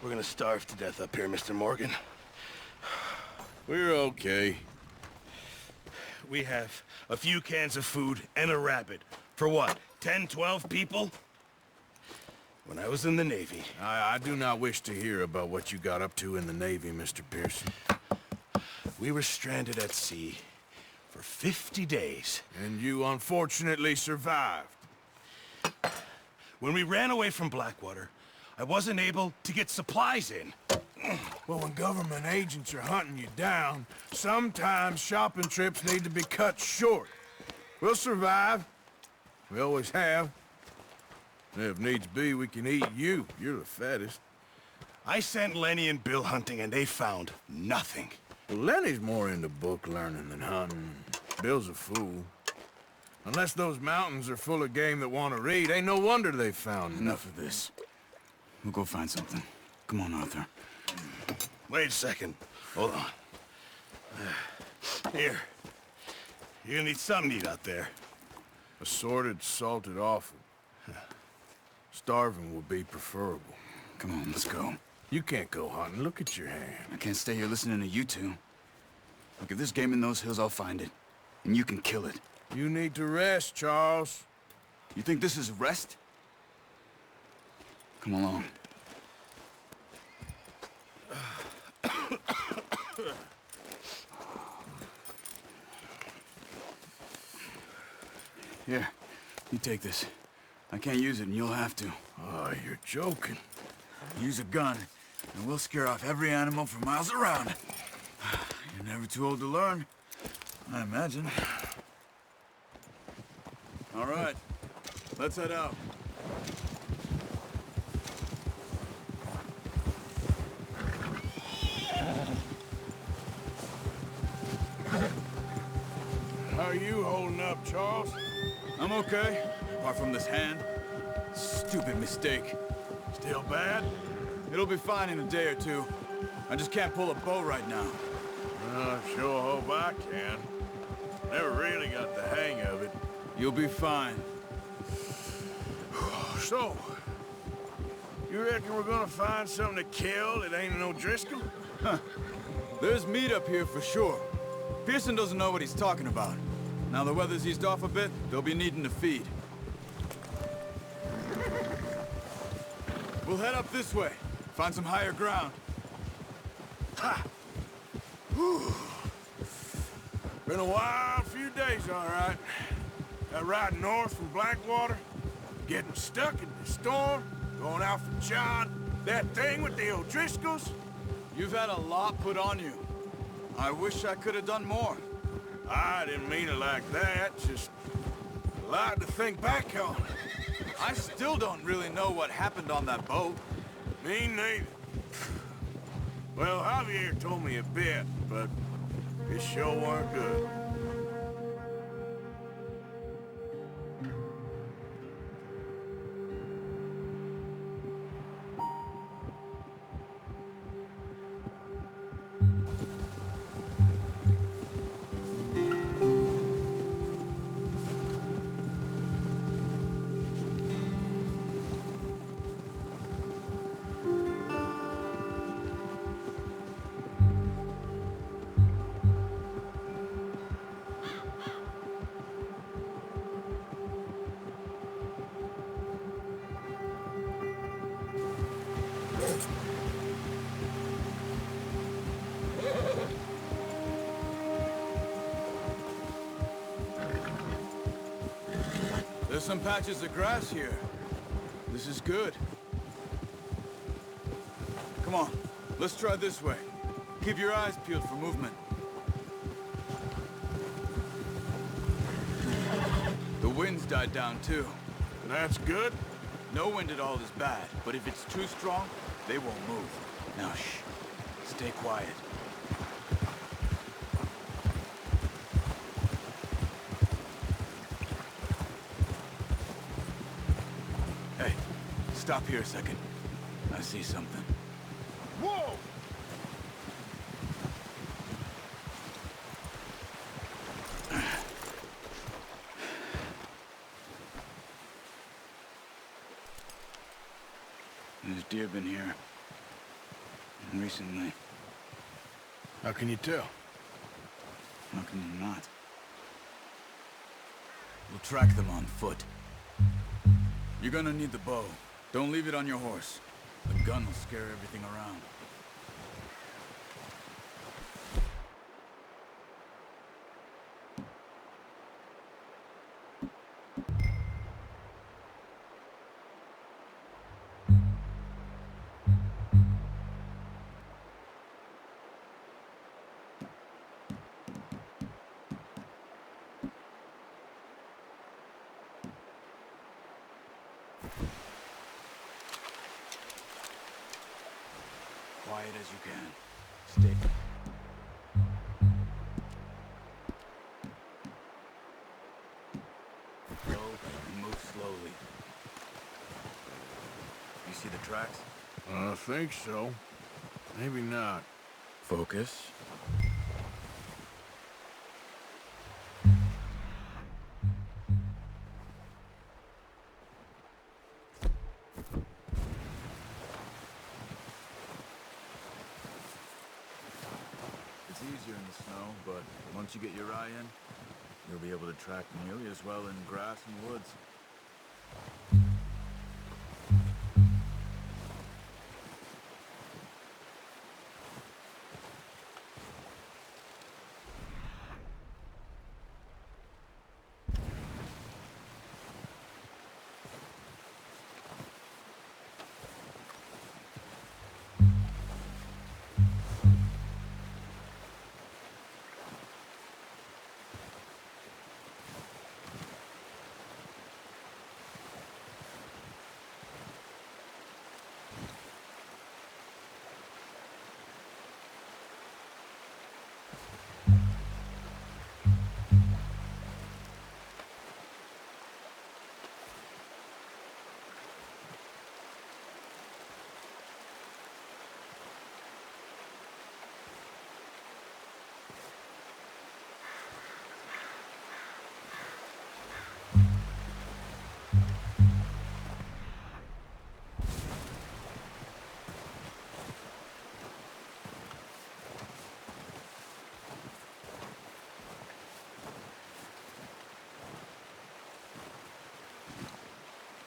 We're gonna starve to death up here, Mr. Morgan. We're okay. We have a few cans of food and a rabbit. For what, 10, 12 people? When I was in the Navy... I do not wish to hear about what you got up to in the Navy, Mr. Pearson. We were stranded at sea for 50 days. And you unfortunately survived. When we ran away from Blackwater, I wasn't able to get supplies in. Well, when government agents are hunting you down, sometimes shopping trips need to be cut short. We'll survive. We always have. And if needs be, we can eat you. You're the fattest. I sent Lenny and Bill hunting, and they found nothing. Well, Lenny's more into book learning than hunting. Bill's a fool. Unless those mountains are full of game that want to read, ain't no wonder they found Enough of this. We'll go find something. Come on, Arthur. Wait a second. Hold on. Here. You're gonna need something to eat out there. Assorted, salted offal. Starving would be preferable. Come on, let's go. You can't go hunting. Look at your hand. I can't stay here listening to you two. Look, if there's game in those hills, I'll find it. And you can kill it. You need to rest, Charles. You think this is rest? Come along. Here, you take this. I can't use it, and you'll have to. Oh, you're joking. Use a gun, and we'll scare off every animal for miles around. You're never too old to learn, I imagine. All right, let's head out. How are you holding up, Charles? I'm okay, apart from this hand. Stupid mistake. Still bad? It'll be fine in a day or two. I just can't pull a bow right now. I sure hope I can. Never really got the hang of it. You'll be fine. So, you reckon we're gonna find something to kill that ain't no Driscoll? There's meat up here for sure. Pearson doesn't know what he's talking about. Now the weather's eased off a bit, they'll be needing to feed. We'll head up this way. Find some higher ground. Ha! Whew. Been a wild few days, all right. That ride north from Blackwater, getting stuck in the storm, going out for John, that thing with the O'Driscolls. You've had a lot put on you. I wish I could have done more. I didn't mean it like that, just a lot to think back on. I still don't really know what happened on that boat. Me neither. Well, Javier told me a bit, but it sure weren't good. There's some patches of grass here. This is good. Come on, let's try this way. Keep your eyes peeled for movement. The wind's died down too. That's good. No wind at all is bad, but if it's too strong, they won't move. Now shh, stay quiet. Hey, stop here a second. I see something. Whoa! There's deer been here. recently. How can you tell? How can you not? We'll track them on foot. You're gonna need the bow. Don't leave it on your horse. The gun will scare everything around. Quiet as you can. Stay. Go and move slowly. You see the tracks? I think so. Maybe not. Focus. It's easier in the snow, but once you get your eye in, you'll be able to track nearly as well in grass and woods.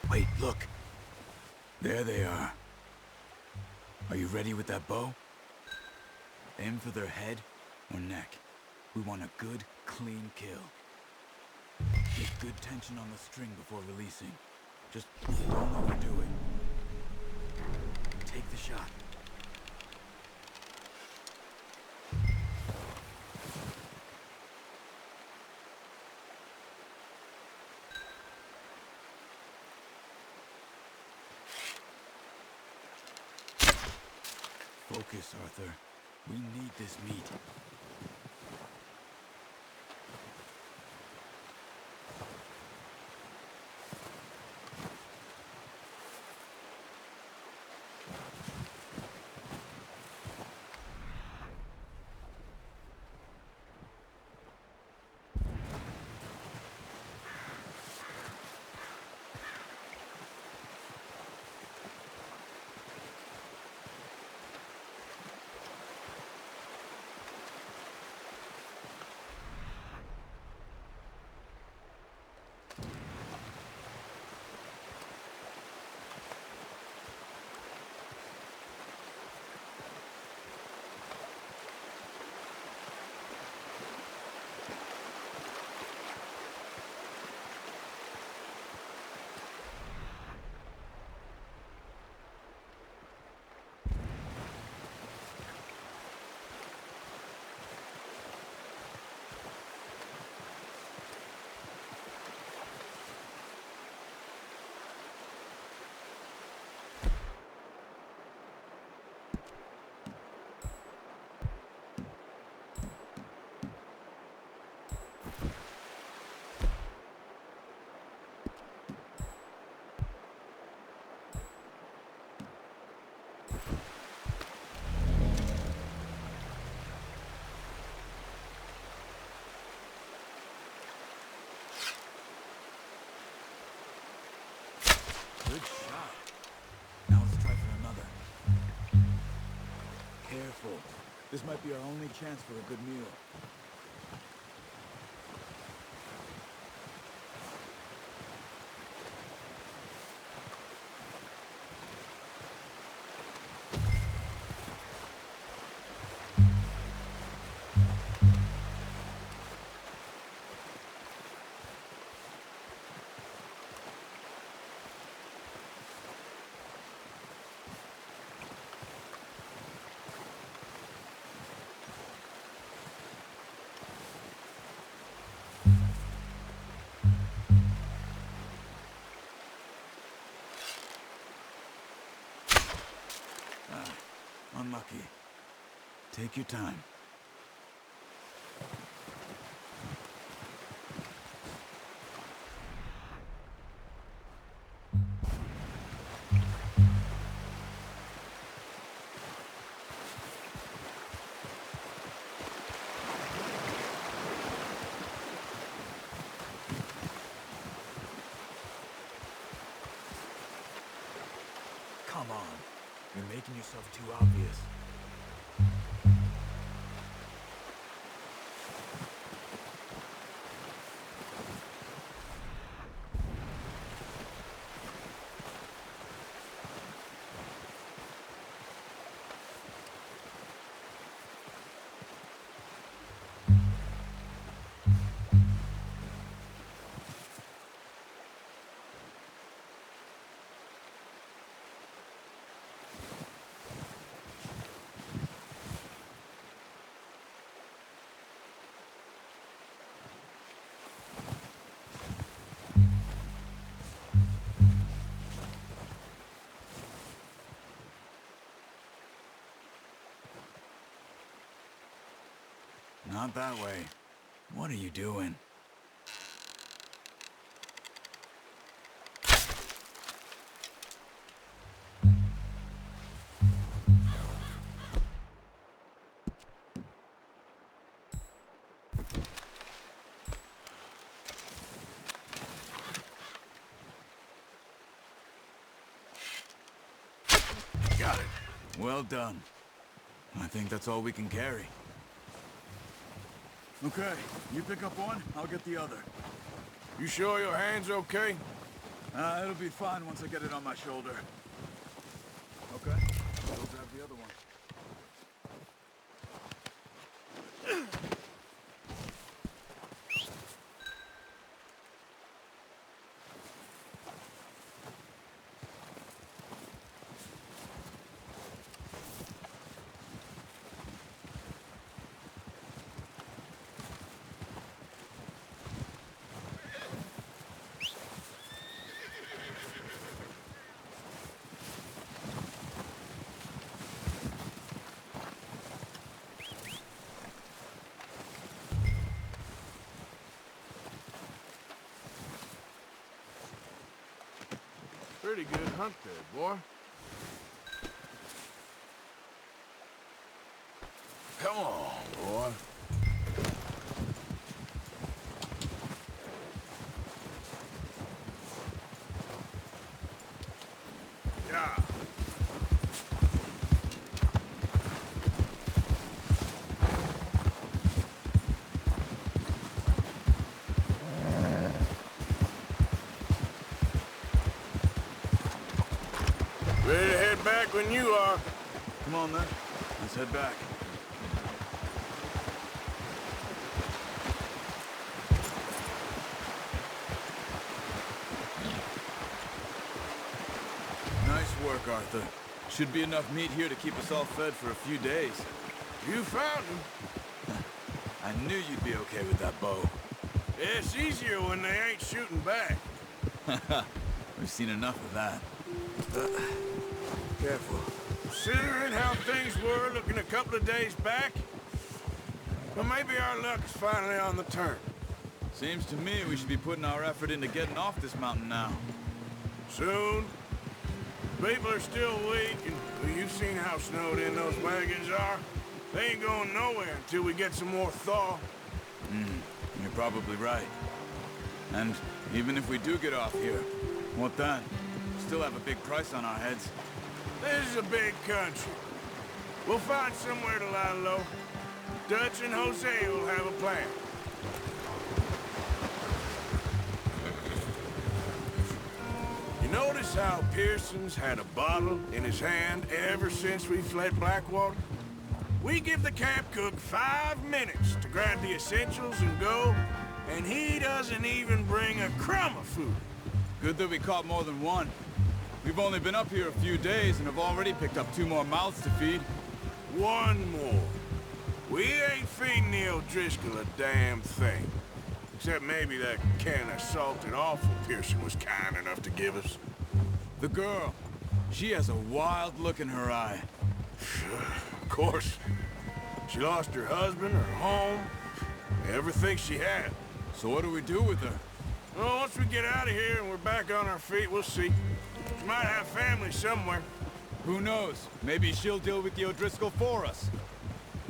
Wait, look. There they are. Are you ready with that bow? Aim for their head or neck. We want a good, clean kill. Get good tension on the string before releasing. Just don't overdo it. Take the shot. Focus, Arthur. We need this meat. careful. This might be our only chance for a good meal. Unlucky. Take your time. Come on. You're making yourself too obvious. Not that way. What are you doing? Got it. Well done. I think that's all we can carry. Okay, you pick up one, I'll get the other. You sure your hand's okay? It'll be fine once I get it on my shoulder. Okay, I'll grab the other one. Pretty good hunt there, boy. Come on, boy. Yeah. Ready to head back when you are. Come on then, let's head back. Nice work, Arthur. Should be enough meat here to keep us all fed for a few days. You found him. I knew you'd be okay with that bow. It's easier when they ain't shooting back. We've seen enough of that. Careful. Considering how things were looking a couple of days back, well, maybe our luck is finally on the turn. Seems to me we should be putting our effort into getting off this mountain now. Soon. People are still weak, and well, you've seen how snowed in those wagons are. They ain't going nowhere until we get some more thaw. You're probably right. And even if we do get off here, what then? Still have a big price on our heads. This is a big country. We'll find somewhere to lie low. Dutch and Hosea will have a plan. You notice how Pearson's had a bottle in his hand ever since we fled Blackwater? We give the camp cook 5 minutes to grab the essentials and go, and he doesn't even bring a crumb of food. Good that we caught more than one. We've only been up here a few days and have already picked up 2 more mouths to feed. 1 more. We ain't feeding the O'Driscoll a damn thing. Except maybe that can of salted offal Pearson was kind enough to give us. The girl. She has a wild look in her eye. Of course. She lost her husband, her home, everything she had. So what do we do with her? Well, once we get out of here and we're back on our feet, we'll see. She might have family somewhere. Who knows? Maybe she'll deal with the O'Driscoll for us.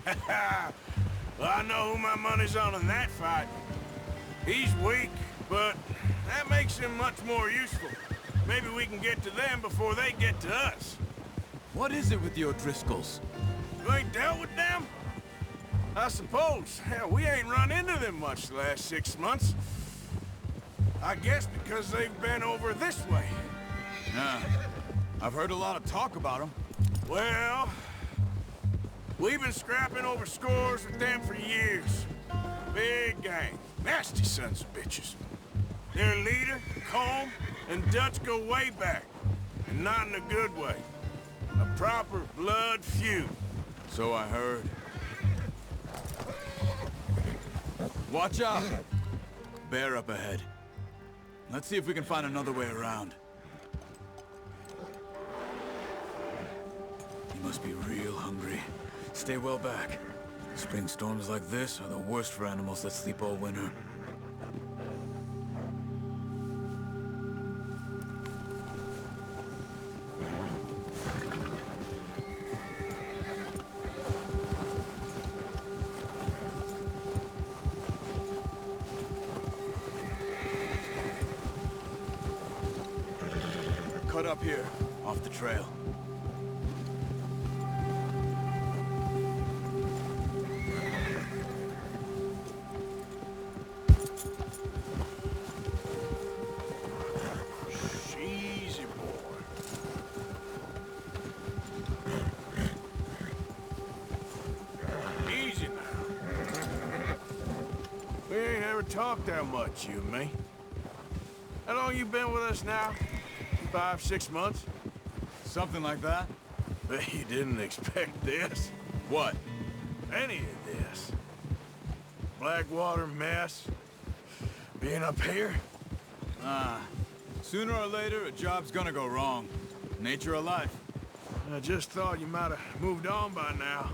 Well, I know who my money's on in that fight. He's weak, but that makes him much more useful. Maybe we can get to them before they get to us. What is it with the O'Driscolls? You ain't dealt with them? I suppose. Hell, we ain't run into them much the last 6 months. I guess because they've been over this way. Nah. I've heard a lot of talk about them. Well, we've been scrapping over scores with them for years. Big gang. Nasty sons of bitches. Their leader, Colm, and Dutch go way back. And not in a good way. A proper blood feud. So I heard. Watch out! Bear up ahead. Let's see if we can find another way around. He must be real hungry. Stay well back. Spring storms like this are the worst for animals that sleep all winter. Cut up here, off the trail. Easy, boy. Easy now. We ain't ever talked that much, you and me. How long you been with us now? 5, 6 months? Something like that? Bet you didn't expect this. What? Any of this. Blackwater mess. Being up here. Sooner or later, a job's gonna go wrong. Nature of life. I just thought you might have moved on by now.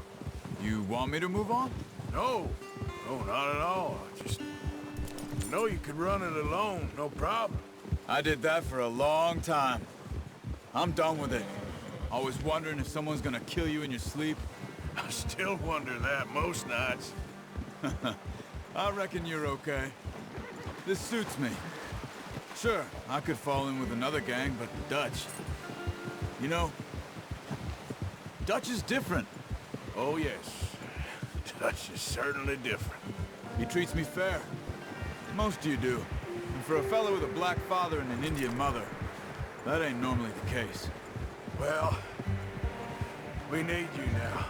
You want me to move on? No. No, not at all. I just know you could run it alone, no problem. I did that for a long time. I'm done with it. Always wondering if someone's gonna kill you in your sleep. I still wonder that most nights. I reckon you're okay. This suits me. Sure, I could fall in with another gang, but Dutch... You know, Dutch is different. Oh, yes. Dutch is certainly different. He treats me fair. Most of you do. And for a fellow with a black father and an Indian mother, that ain't normally the case. Well, we need you now.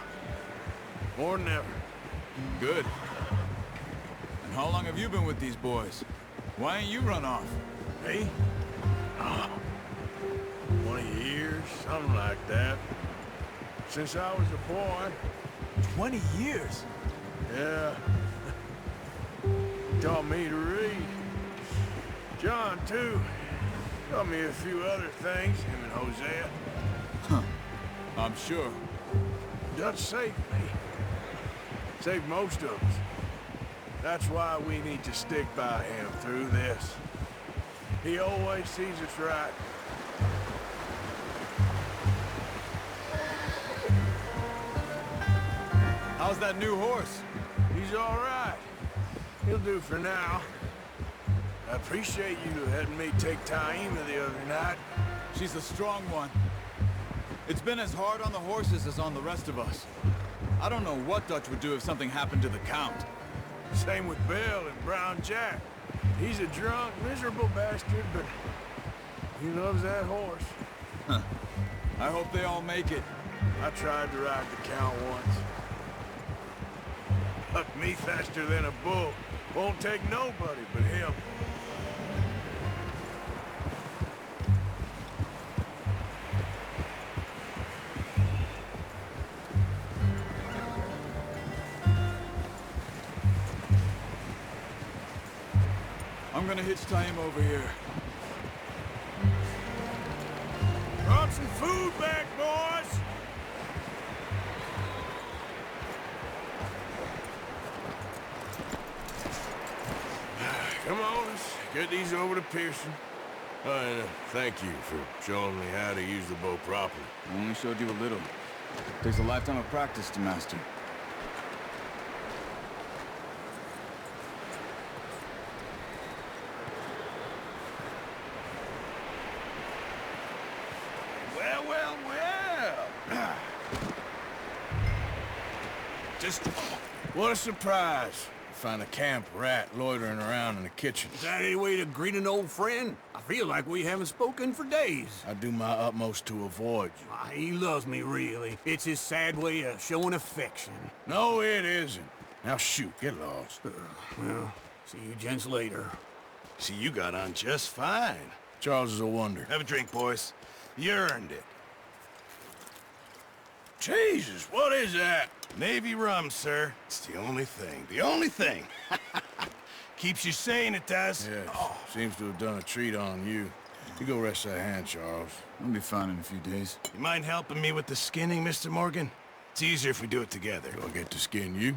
More than ever. Good. And how long have you been with these boys? Why ain't you run off? Me? Oh, 20 years, something like that. Since I was a boy. 20 years? Yeah. Taught me to read. John, too. Taught me a few other things, him and Hosea. I'm sure. Dutch saved me. Saved most of us. That's why we need to stick by him through this. He always sees us right. How's that new horse? He's all right. He'll do for now. I appreciate you letting me take Taima the other night. She's a strong one. It's been as hard on the horses as on the rest of us. I don't know what Dutch would do if something happened to the Count. Same with Bill and Brown Jack. He's a drunk, miserable bastard, but he loves that horse. I hope they all make it. I tried to ride the Count once. Hucked me faster than a bull. Won't take nobody but him. I'm gonna hitch tie him over here. Brought some food back, boys! Come on, let's get these over to Pearson. And thank you for showing me how to use the bow properly. I only showed you a little. Takes a lifetime of practice to master. Well, well, well. Just... What a surprise. Find a camp rat loitering around in the kitchen. Is that any way to greet an old friend? I feel like we haven't spoken for days. I do my utmost to avoid you. He loves me, really. It's his sad way of showing affection. No, it isn't. Now shoot, get lost. Well, see you gents later. See, you got on just fine. Charles is a wonder. Have a drink, boys. You earned it. Jesus, what is that? Navy rum, sir. It's the only thing. The only thing. Keeps you sane, it does. Yes, seems to have done a treat on you. You go rest that hand, Charles. I'll be fine in a few days. You mind helping me with the skinning, Mr. Morgan? It's easier if we do it together. Do I get to skin you?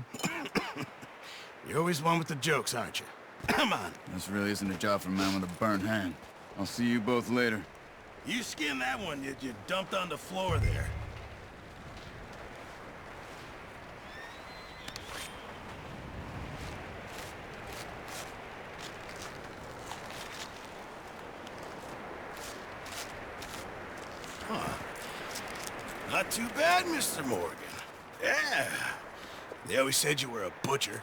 You're always one with the jokes, aren't you? Come on. This really isn't a job for a man with a burnt hand. I'll see you both later. You skin that one you dumped on the floor there. Not too bad, Mr. Morgan. Yeah. They always said you were a butcher.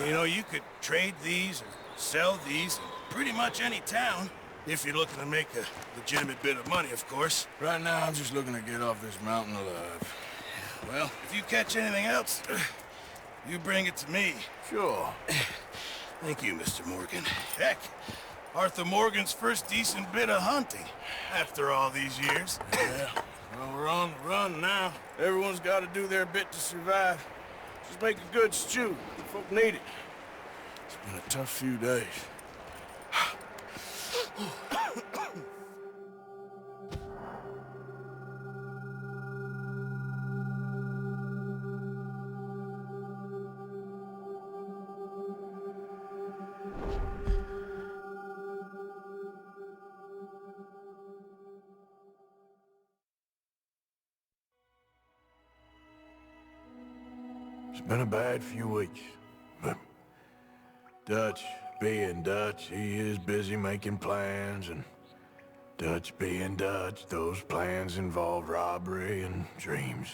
You know, you could trade these or sell these in pretty much any town. If you're looking to make a legitimate bit of money, of course. Right now, I'm just looking to get off this mountain alive. Well, if you catch anything else, you bring it to me. Sure. Thank you, Mr. Morgan. Heck, Arthur Morgan's first decent bit of hunting after all these years. Yeah. Well, we're on the run now. Everyone's got to do their bit to survive. Just make a good stew. Folk need it. It's been a tough few days. It's been a bad few weeks, but Dutch being Dutch, he is busy making plans, and Dutch being Dutch, those plans involve robbery and dreams.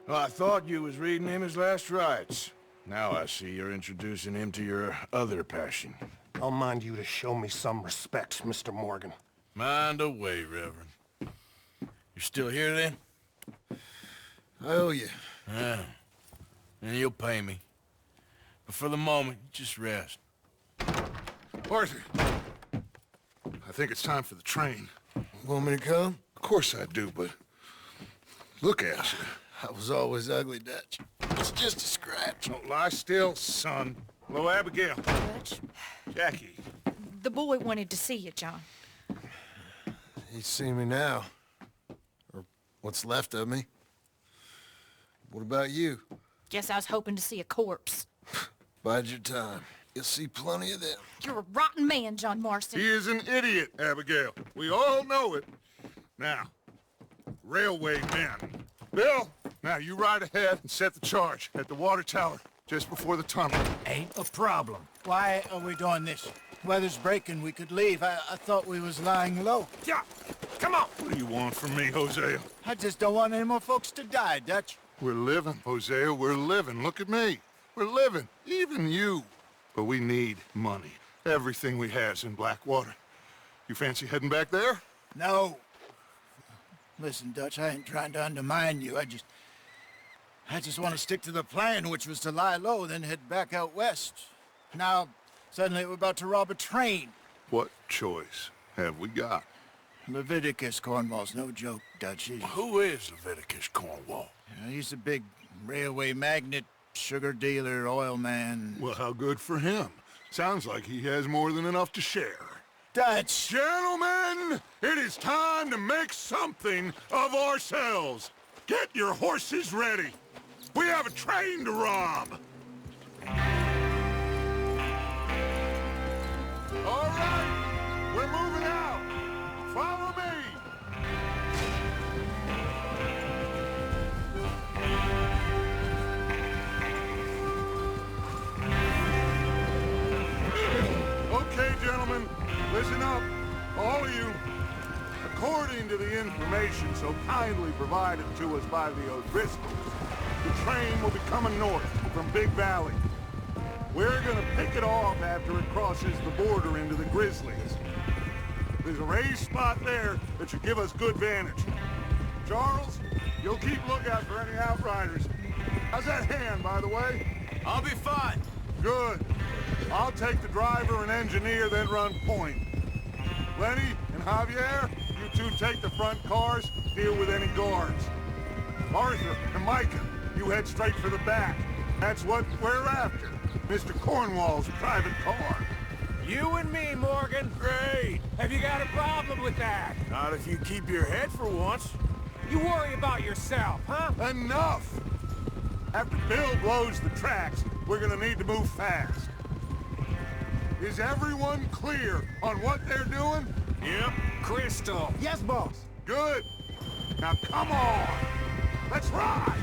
Well, I thought you was reading him his last rites. Now I see you're introducing him to your other passion. I'll mind you to show me some respect, Mr. Morgan. Mind away, Reverend. You're still here, then? I owe you. Yeah. And you'll pay me. But for the moment, just rest. Arthur, I think it's time for the train. Want me to come? Of course I do, but look at you. I was always ugly, Dutch. It's just a scratch. Don't lie still, son. Hello, Abigail. Dutch, Jackie. the boy wanted to see you, John. He's seen me now. Or what's left of me. What about you? Guess I was hoping to see a corpse. Bide your time. You'll see plenty of them. You're a rotten man, John Marston. He is an idiot, Abigail. We all know it. Now, railway men. Bill, now you ride ahead and set the charge at the water tower just before the tunnel. Ain't a problem. Why are we doing this? Weather's breaking. We could leave. I thought we was lying low. Yeah, come on. What do you want from me, Hosea? I just don't want any more folks to die, Dutch. We're living, Hosea, we're living. Look at me. We're living, even you. But we need money. Everything we has in Blackwater. You fancy heading back there? No. Listen, Dutch, I ain't trying to undermine you. I just want to stick to the plan, which was to lie low, then head back out west. Now, suddenly we're about to rob a train. What choice have we got? Leviticus Cornwall's no joke, Dutch. Who is Leviticus Cornwall? He's a big railway magnate, sugar dealer, oil man. Well, how good for him. Sounds like he has more than enough to share. Dutch! Gentlemen, it is time to make something of ourselves. Get your horses ready. We have a train to rob. All right, we're moving out. Follow me. Okay, gentlemen, listen up, all of you. According to the information so kindly provided to us by the O'Driscolls, the train will be coming north from Big Valley. We're gonna pick it off after it crosses the border into the Grizzlies. There's a raised spot there that should give us good vantage. Charles, you'll keep lookout for any outriders. How's that hand, by the way? I'll be fine. Good. I'll take the driver and engineer, then run point. Lenny and Javier, you two take the front cars, deal with any guards. Arthur and Micah, you head straight for the back. That's what we're after. Mr. Cornwall's private car. You and me, Morgan. Great. Have you got a problem with that? Not if you keep your head for once. You worry about yourself, huh? Enough! After Bill blows the tracks, we're gonna need to move fast. Is everyone clear on what they're doing? Yep. Crystal. Yes, boss. Good. Now come on. Let's ride.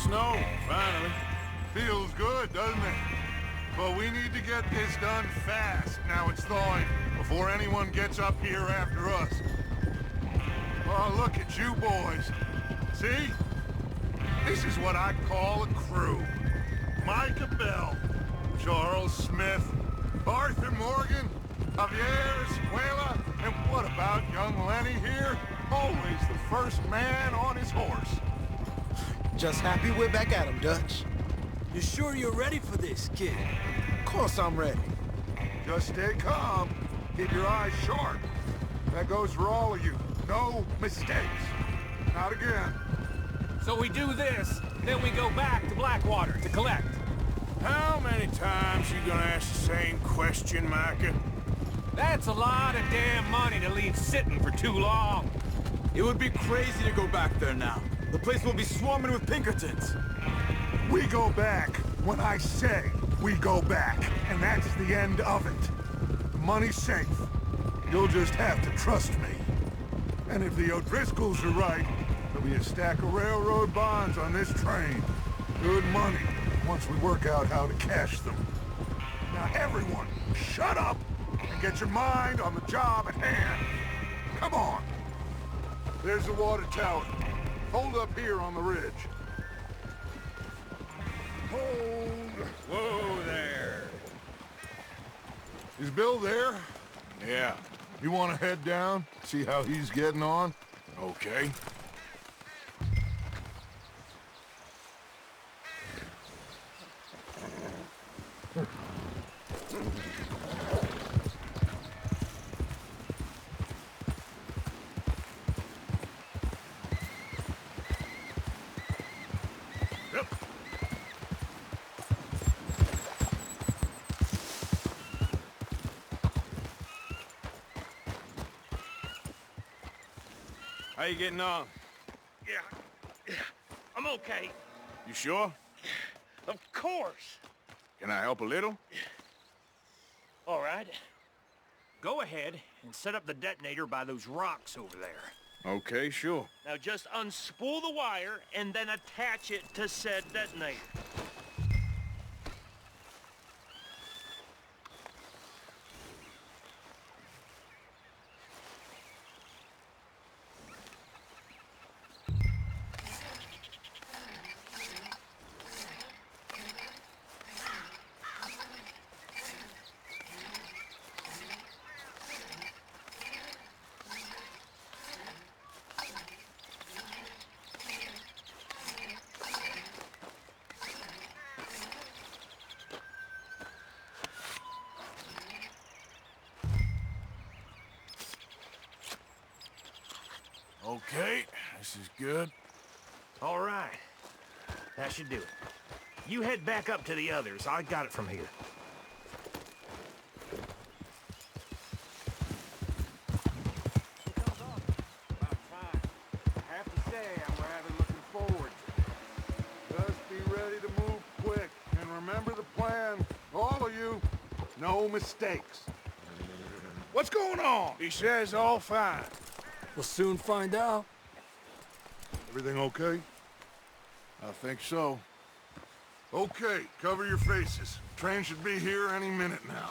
Snow, finally. Feels good, doesn't it? But we need to get this done fast. Now it's thawing before anyone gets up here after us. Oh, look at you boys. See? This is what I call a crew. Micah Bell, Charles Smith, Arthur Morgan, Javier Escuela, and what about young Lenny here? Always the first man on his horse. Just happy we're back at him, Dutch. You sure you're ready for this, kid? Of course I'm ready. Just stay calm. Keep your eyes sharp. That goes for all of you. No mistakes. Not again. So we do this, then we go back to Blackwater to collect. How many times you gonna ask the same question, Micah? That's a lot of damn money to leave sitting for too long. It would be crazy to go back there now. The place will be swarming with Pinkertons. We go back when I say we go back, and that's the end of it. The money's safe. You'll just have to trust me. And if the O'Driscolls are right, there'll be a stack of railroad bonds on this train. Good money, once we work out how to cash them. Now everyone, shut up and get your mind on the job at hand. Come on. There's the water tower. Hold up here on the ridge. Hold. Whoa there. Is Bill there? Yeah. You want to head down, see how he's getting on? Okay. How you getting on? Yeah, I'm okay. You sure? Of course. Can I help a little? All right. Go ahead and set up the detonator by those rocks over there. Okay, sure. Now just unspool the wire and then attach it to said detonator. Okay, this is good. All right. That should do it. You head back up to the others. I got it from here. I have to say, I'm rather looking forward to it. Just be ready to move quick, and remember the plan. All of you, no mistakes. What's going on? He says all fine. We'll soon find out. Everything okay? I think so. Okay, cover your faces. Train should be here any minute now.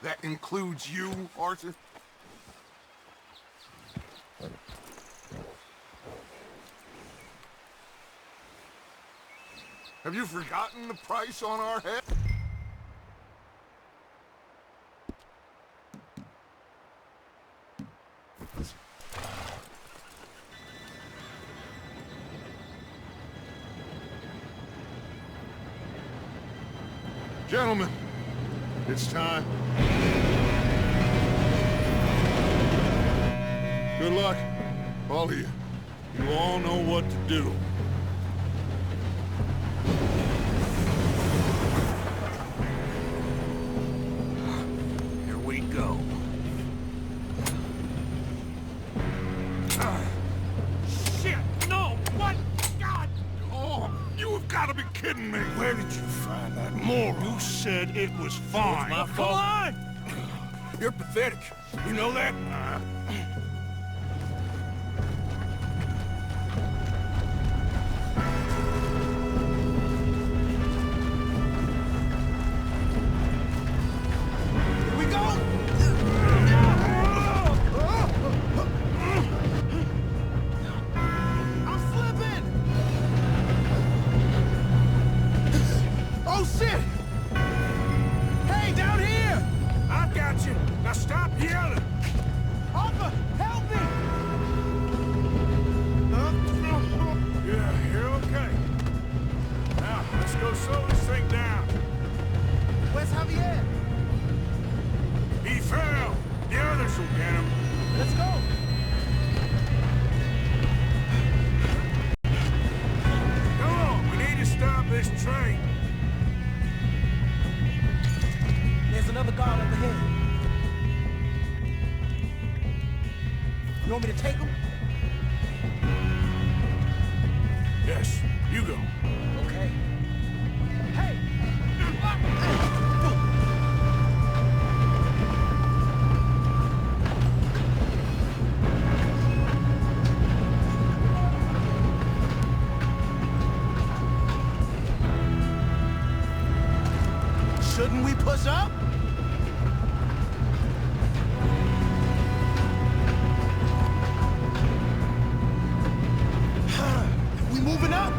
That includes you, Arthur? Have you forgotten the price on our head? Gentlemen, it's time. Good luck, all of you. You all know what to do. Here we go. Shit! No! What? God! Oh, you have got to be kidding me. Where did you find that moron? You said it was fine. my Come fault. on! You're pathetic. You know that? Here we go! I'm slipping! Oh, shit! Hey, down here! I got you. Now stop yelling. Arthur, help me! Yeah, you're okay. Now, let's go slow this thing down. Where's Javier? He fell. The others will get him. Let's go! Come on, we need to stop this train. There's another guard up ahead. You want me to take him? Yes, you go. Okay. Hey! Shouldn't we push up? We moving up?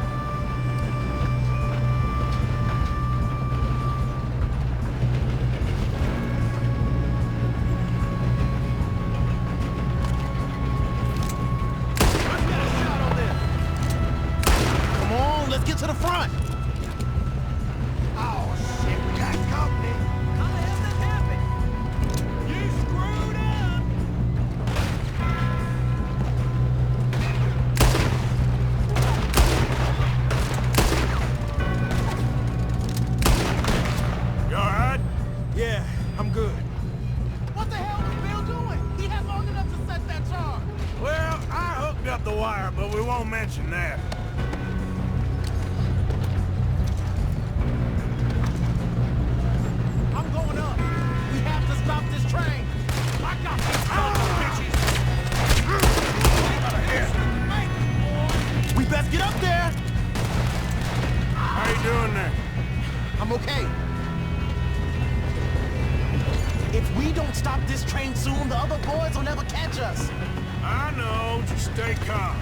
Come on, let's get to the front. Oh, shit, we got company. the wire, but we won't mention that. I'm going up. We have to stop this train. I got these sons of bitches. We best get up there. How you doing there? I'm okay. If we don't stop this train soon, the other boys will never catch us. I know, just stay calm.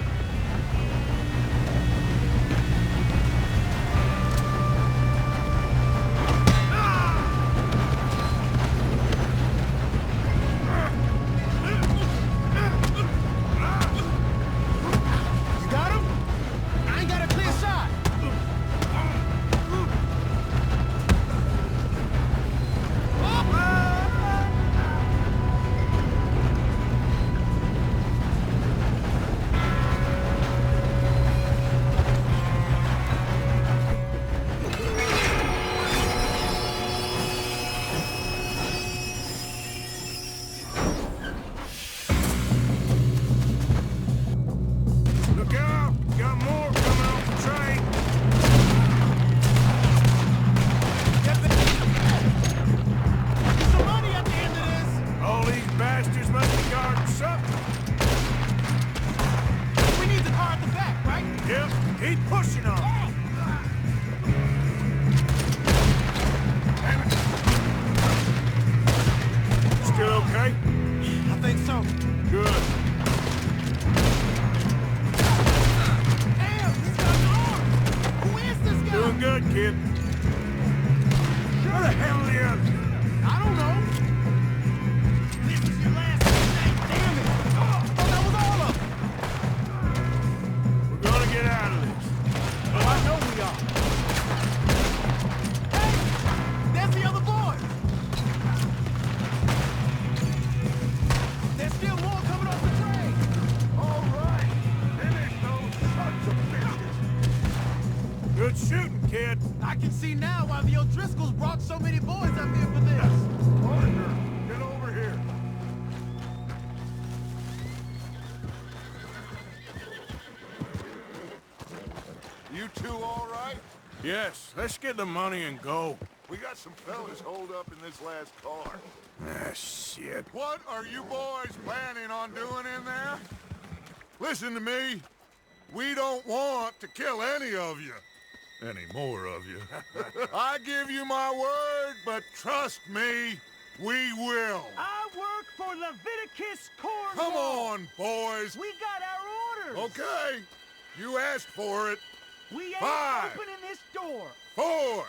You got him? I ain't got a clear shot. Look out! Got more coming off the train! There's some money at the end of this. All these bastards must be guarding something. We need the car at the back, right? Yep, keep pushing on. Still okay? I think so. Good. Damn, he's got an arm. Who is this guy? Doing good, kid. Where the hell are the others? I don't know. This is your last mistake, damn it. Oh, that was all of them. We're gonna get out of this. Oh, I know we are. Hey, there's the other boys. There's still more coming off the train. All right. Finish those sons of bitches. Good shooting, kid. I can see now why the O'Driscolls brought so many boys up here for this. Partner, get over here. You two all right? Yes, let's get the money and go. We got some fellas holed up in this last car. Ah, shit. What are you boys planning on doing in there? Listen to me. We don't want to kill any of you. Any more of you. I give you my word, but trust me, we will. I work for Leviticus Corps. Come on, boys. We got our orders. Okay. You asked for it. We ain't 5, opening this door. 4,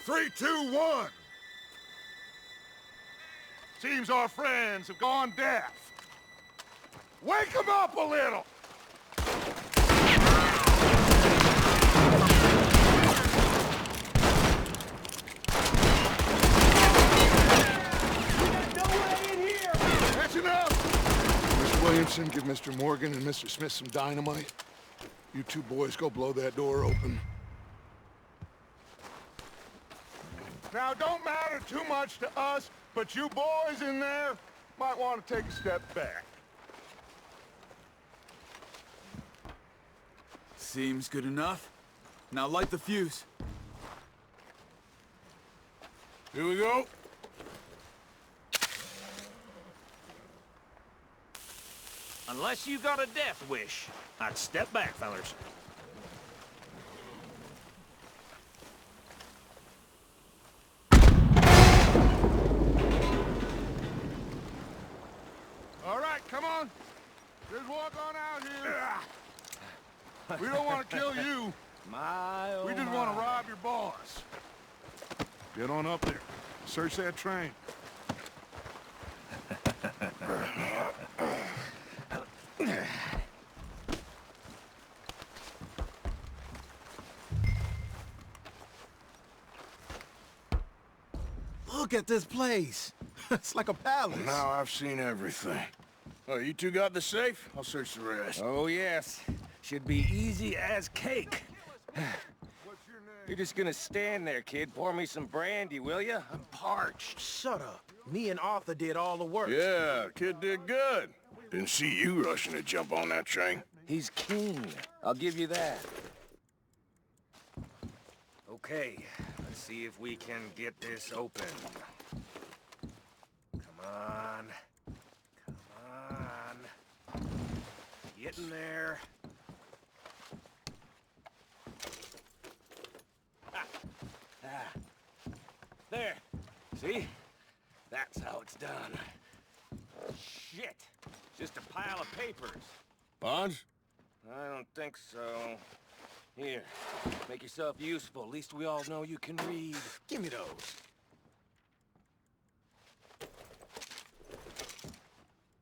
3, 2, 1. Seems our friends have gone deaf. Wake them up a little. That's enough! Mr. Williamson, give Mr. Morgan and Mr. Smith some dynamite. You two boys go blow that door open. Now, don't matter too much to us, but you boys in there might want to take a step back. Seems good enough. Now light the fuse. Here we go. Unless you got a death wish, I'd step back, fellers. All right, come on. Just walk on out here. We don't want to kill you. We just want to rob your boss. Get on up there. Search that train. Look at this place. It's like a palace. Now I've seen everything. Oh, you two got the safe? I'll search the rest. Oh, yes. Should be easy as cake. You're just gonna stand there, kid. Pour me some brandy, will ya? I'm parched. Shut up. Me and Arthur did all the work. Yeah, kid did good. Didn't see you rushing to jump on that train. He's keen. I'll give you that. Okay, let's see if we can get this open. Come on. Come on. Get in there. There. See? That's how it's done. Shit. Just a pile of papers. Bonds? I don't think so. Here, make yourself useful. At least we all know you can read. Give me those.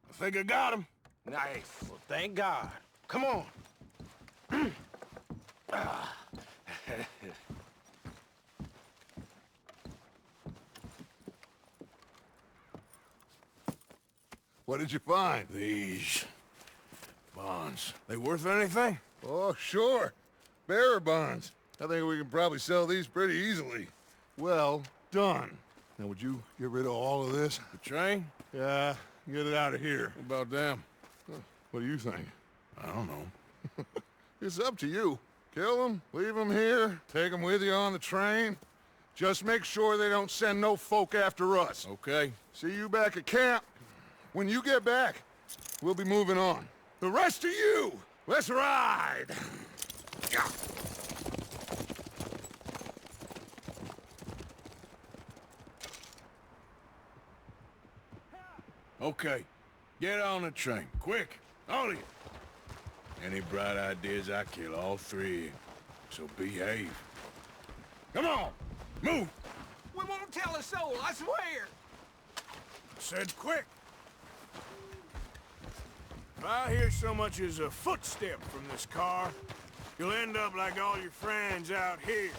I think I got him. Nice. Well, thank God. Come on. What did you find? These bonds. They worth anything? Oh, sure. Bearer bonds. I think we can probably sell these pretty easily. Well done. Now, would you get rid of all of this? The train? Yeah, get it out of here. What about them? What do you think? I don't know. It's up to you. Kill them, leave them here, take them with you on the train. Just make sure they don't send no folk after us. Okay. See you back at camp. When you get back, we'll be moving on. The rest of you, let's ride! Okay. Get on the train. Quick. All of you. Any bright ideas, I kill all three of you. So behave. Come on! Move! We won't tell a soul, I swear! Said quick! If I hear so much as a footstep from this car, you'll end up like all your friends out here.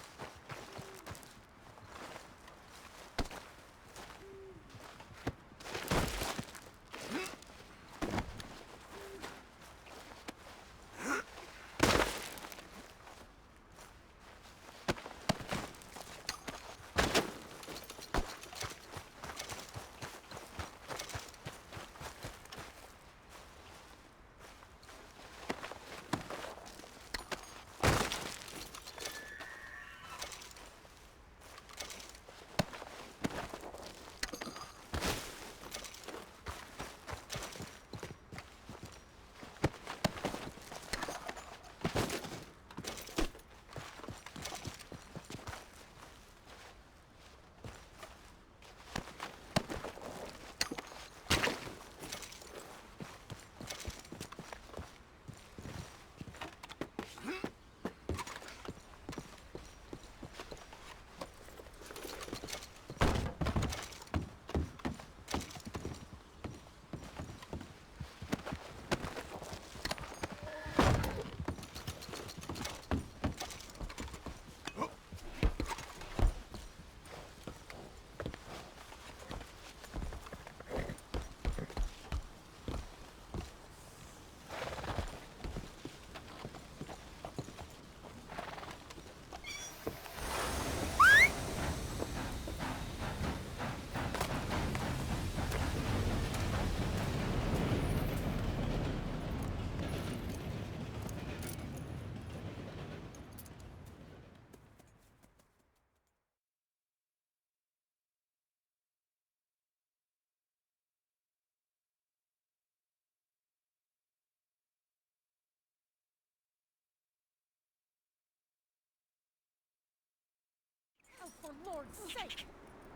Oh, for Lord's sake!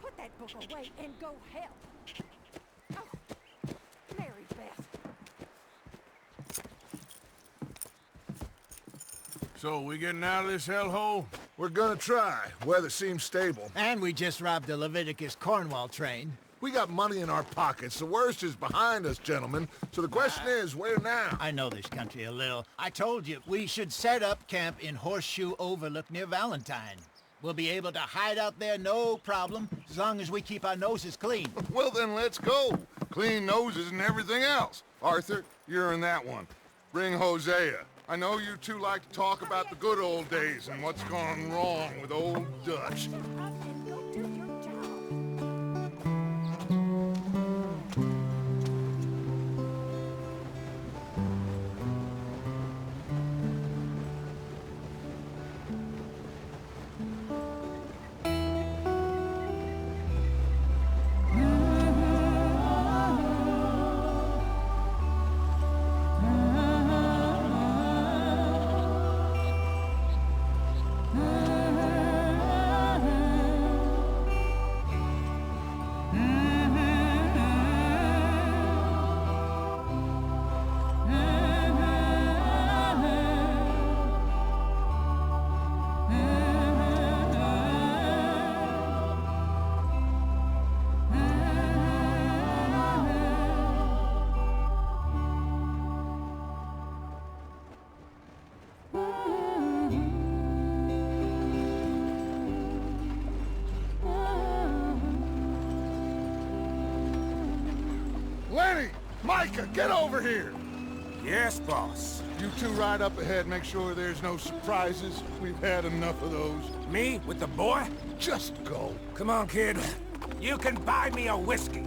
Put that book away and go help! Oh, Mary Beth. So, we getting out of this hellhole? We're gonna try. Weather seems stable. And we just robbed the Leviticus Cornwall train. We got money in our pockets. The worst is behind us, gentlemen. So the question is, where now? I know this country a little. I told you, we should set up camp in Horseshoe Overlook near Valentine. We'll be able to hide out there no problem, as long as we keep our noses clean. Well, then let's go. Clean noses and everything else. Arthur, you're in that one. Bring Hosea. I know you two like to talk about the good old days and what's gone wrong with old Dutch. Micah, get over here! Yes, boss. You two ride up ahead, make sure there's no surprises. We've had enough of those. Me with the boy? Just go. Come on, kid. You can buy me a whiskey.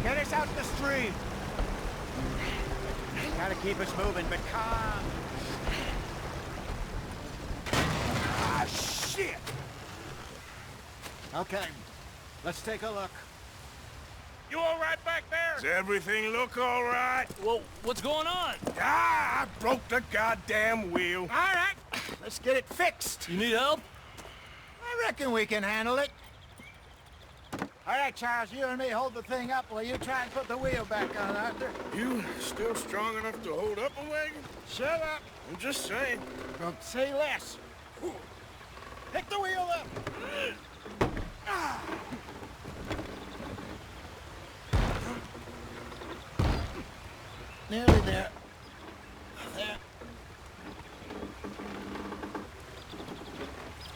Get us out the stream. Gotta keep us moving, but calm. Ah, shit! Okay, let's take a look. You all right back there? Does everything look all right? Well, what's going on? Ah, I broke the goddamn wheel. All right, let's get it fixed. You need help? I reckon we can handle it. All right, Charles, you and me hold the thing up while you try and put the wheel back on, Arthur. You still strong enough to hold up a wagon? Shut up. I'm just saying. Don't say less. Pick the wheel up. Nearly there. There.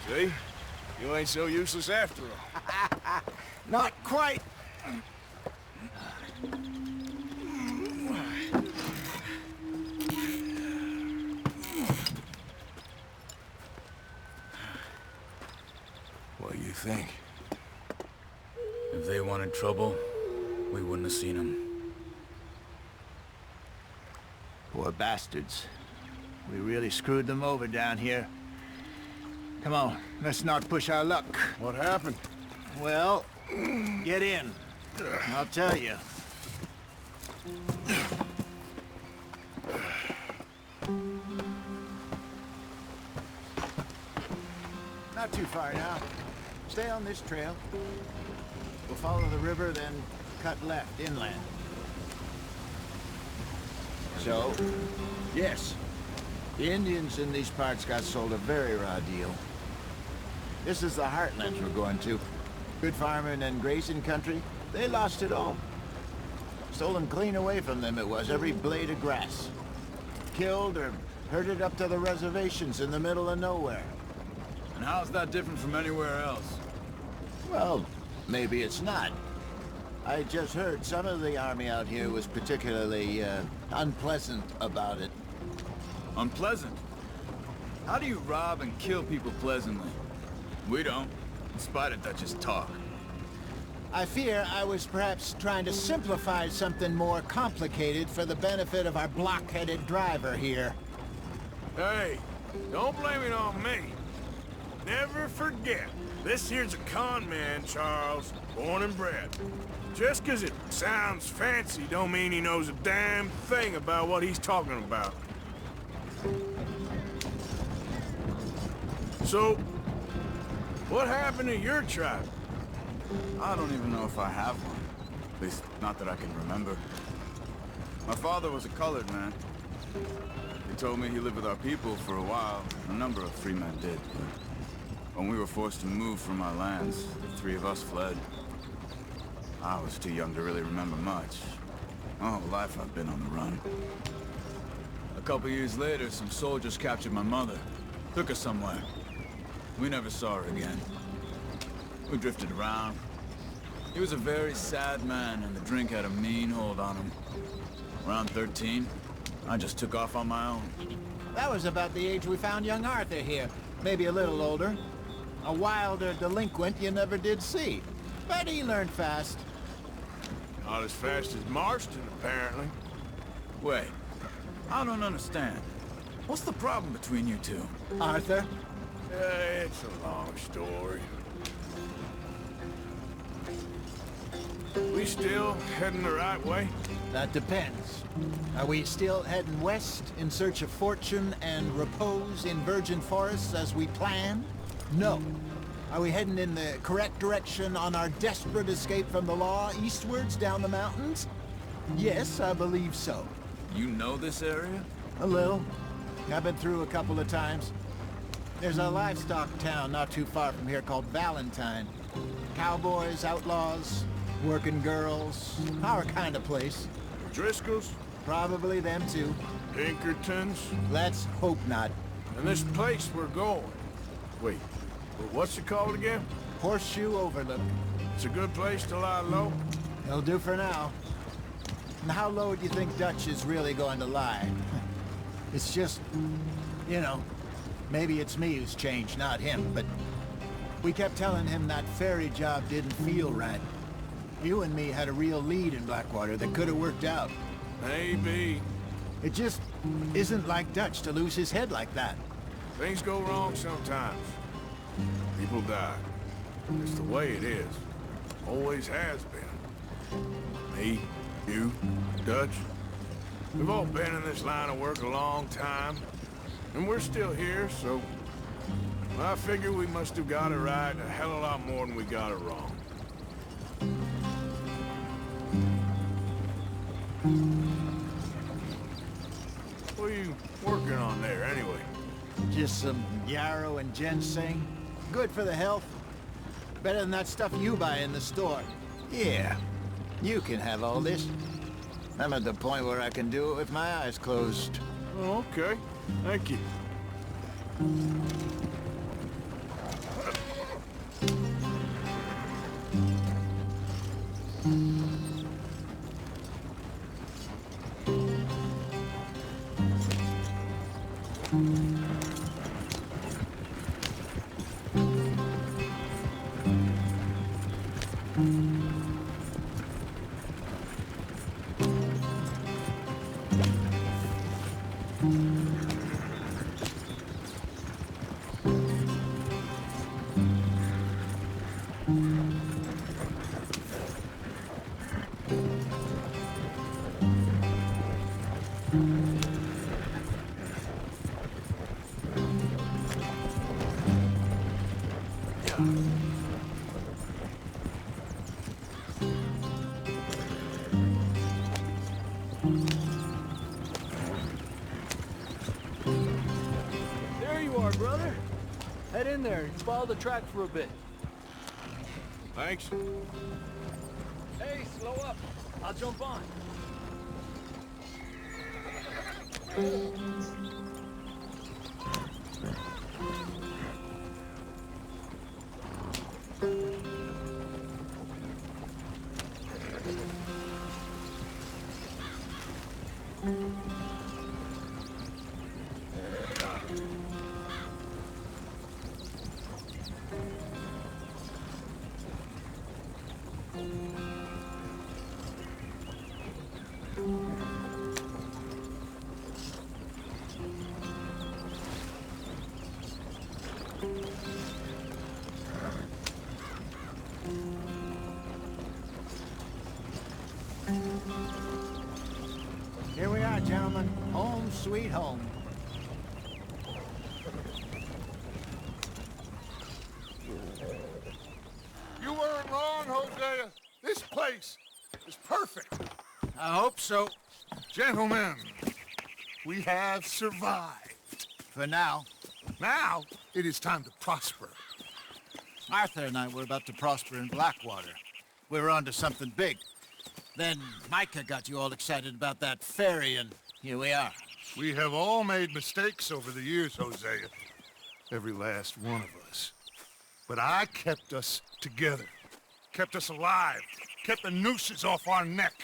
See? You ain't so useless after all. Not quite. What do you think? If they wanted trouble, we wouldn't have seen them. Poor bastards. We really screwed them over down here. Come on, let's not push our luck. What happened? Well, get in. I'll tell you. Not too far now. Stay on this trail. We'll follow the river, then cut left, inland. So, yes, the Indians in these parts got sold a very raw deal. This is the heartlands we're going to. Good farming and grazing country, they lost it all. Stolen clean away from them it was, every blade of grass. Killed or herded up to the reservations in the middle of nowhere. And how's that different from anywhere else? Well, maybe it's not. I just heard some of the army out here was particularly, unpleasant about it. Unpleasant? How do you rob and kill people pleasantly? We don't, in spite of Dutch's talk. I fear I was perhaps trying to simplify something more complicated for the benefit of our block-headed driver here. Hey, don't blame it on me. Never forget, this here's a con man, Charles, born and bred. Just 'cause it sounds fancy don't mean he knows a damn thing about what he's talking about. So, what happened to your tribe? I don't even know if I have one. At least, not that I can remember. My father was a colored man. He told me he lived with our people for a while. A number of free men did, but when we were forced to move from our lands, the three of us fled. I was too young to really remember much. My whole life I've been on the run. A couple years later, some soldiers captured my mother. Took her somewhere. We never saw her again. We drifted around. He was a very sad man, and the drink had a mean hold on him. Around 13, I just took off on my own. That was about the age we found young Arthur here. Maybe a little older. A wilder delinquent you never did see. But he learned fast. Not as fast as Marston, apparently. Wait, I don't understand. What's the problem between you two? Arthur? It's a long story. We still heading the right way? That depends. Are we still heading west in search of fortune and repose in virgin forests as we planned? No. Are we heading in the correct direction on our desperate escape from the law eastwards down the mountains? Yes, I believe so. You know this area? A little. I've been through a couple of times. There's a livestock town not too far from here called Valentine. Cowboys, outlaws, working girls, our kind of place. Driscoll's? Probably them too. Pinkertons? Let's hope not. And this place we're going. Wait, what's it called again? Horseshoe Overlook. It's a good place to lie low? It'll do for now. And how low do you think Dutch is really going to lie? It's just, you know, maybe it's me who's changed, not him, but we kept telling him that ferry job didn't feel right. You and me had a real lead in Blackwater that could have worked out. Maybe. It just isn't like Dutch to lose his head like that. Things go wrong sometimes. People die. It's the way it is. Always has been. Me, you, Dutch. We've all been in this line of work a long time. And we're still here, so... I figure we must have got it right a hell of a lot more than we got it wrong. What are you working on there, anyway? Just some yarrow and ginseng. Good for the health. Better than that stuff you buy in the store. Yeah, you can have all this. I'm at the point where I can do it with my eyes closed. Oh, okay. Thank you. There you are, brother. Head in there and follow the track for a bit. Thanks. Hey, slow up. I'll jump on. Here we are, gentlemen. Home sweet home. You weren't wrong, Hosea. This place is perfect. I hope so. Gentlemen, we have survived. For now. Now, it is time to prosper. Arthur and I were about to prosper in Blackwater. We were onto something big. Then Micah got you all excited about that ferry, and here we are. We have all made mistakes over the years, Hosea. Every last one of us. But I kept us together. Kept us alive. Kept the nooses off our neck.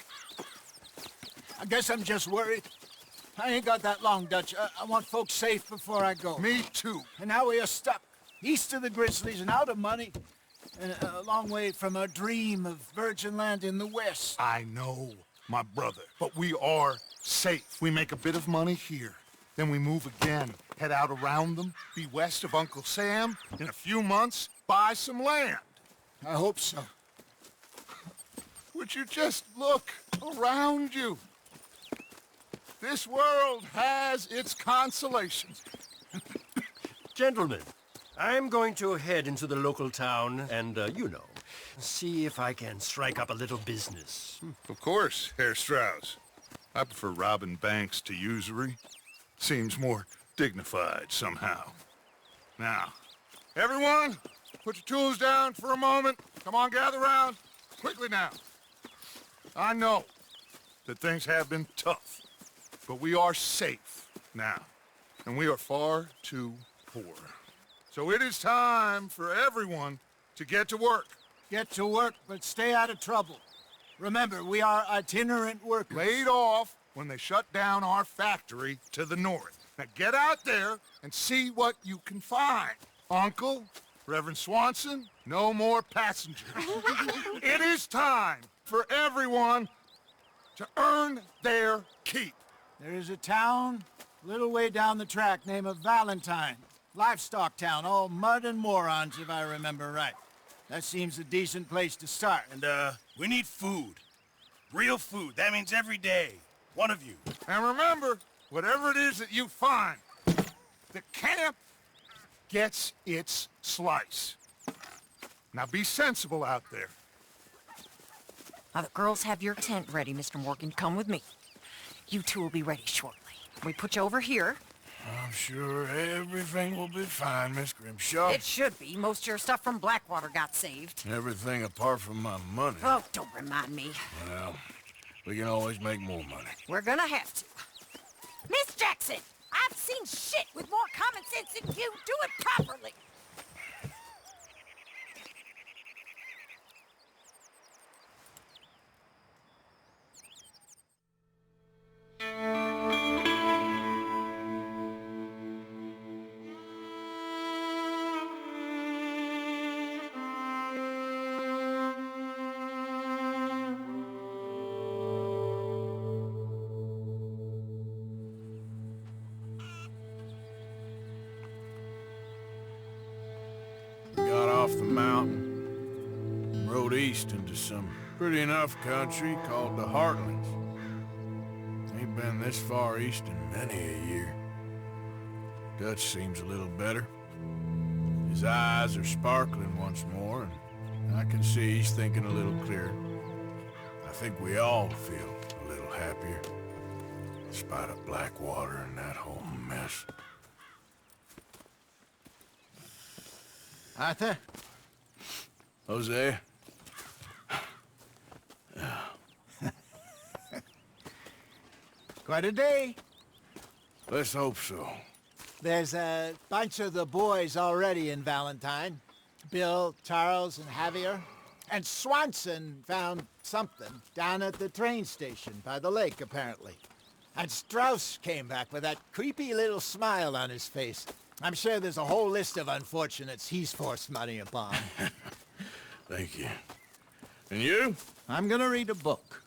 I guess I'm just worried. I ain't got that long, Dutch. I want folks safe before I go. Me too. And now we are stuck, east of the Grizzlies and out of money, and a long way from our dream of virgin land in the west. I know, my brother, but we are safe. We make a bit of money here, then we move again, head out around them, be west of Uncle Sam, in a few months, buy some land. I hope so. Would you just look around you? This world has its consolations. Gentlemen, I'm going to head into the local town and, see if I can strike up a little business. Of course, Herr Strauss. I prefer robbing banks to usury. Seems more dignified somehow. Now, everyone, put your tools down for a moment. Come on, gather round. Quickly now. I know that things have been tough, but we are safe now, and we are far too poor. So it is time for everyone to get to work. Get to work, but stay out of trouble. Remember, we are itinerant workers. Laid off when they shut down our factory to the north. Now get out there and see what you can find. Uncle, Reverend Swanson, no more passengers. It is time for everyone to earn their keep. There is a town a little way down the track named Valentine. Livestock town, all mud and morons, if I remember right. That seems a decent place to start. And, we need food. Real food. That means every day. One of you. And remember, whatever it is that you find, the camp gets its slice. Now be sensible out there. Now, the girls have your tent ready, Mr. Morgan. Come with me. You two will be ready shortly. We put you over here. I'm sure everything will be fine, Miss Grimshaw. It should be. Most of your stuff from Blackwater got saved. Everything apart from my money. Oh, don't remind me. Well, we can always make more money. We're gonna have to. Miss Jackson, I've seen shit with more common sense than you. Do it properly. Got off the mountain, rode east into some pretty enough country called the Heartlands. Ain't been this far east in many a year. Dutch seems a little better. His eyes are sparkling once more, and I can see he's thinking a little clearer. I think we all feel a little happier, in spite of Blackwater and that whole mess. Arthur? Hosea? Quite a day. Let's hope so. There's a bunch of the boys already in Valentine. Bill, Charles, and Javier. And Swanson found something down at the train station by the lake, apparently. And Strauss came back with that creepy little smile on his face. I'm sure there's a whole list of unfortunates he's forced money upon. Thank you. And you? I'm gonna read a book.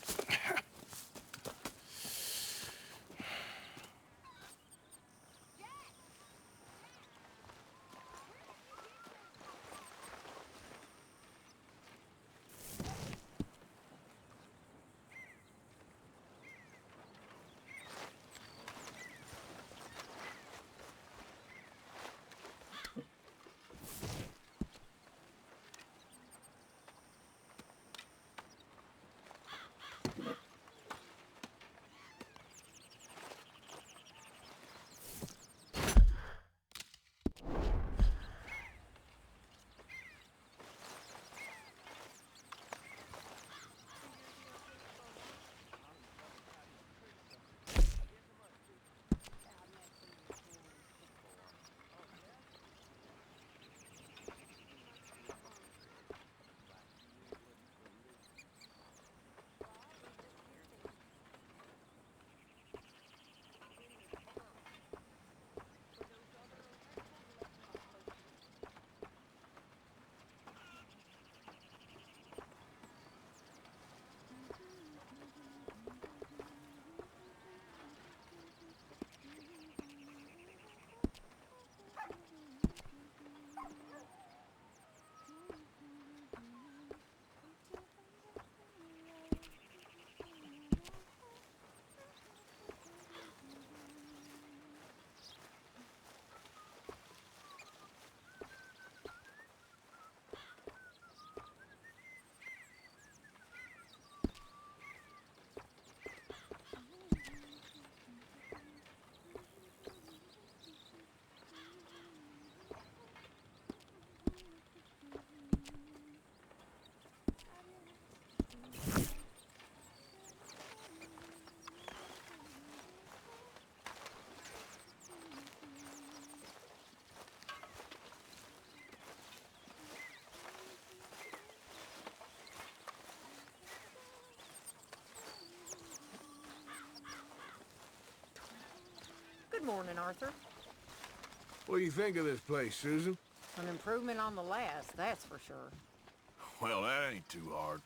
morning, Arthur. What do you think of this place, Susan? An improvement on the last, that's for sure. Well, that ain't too hard.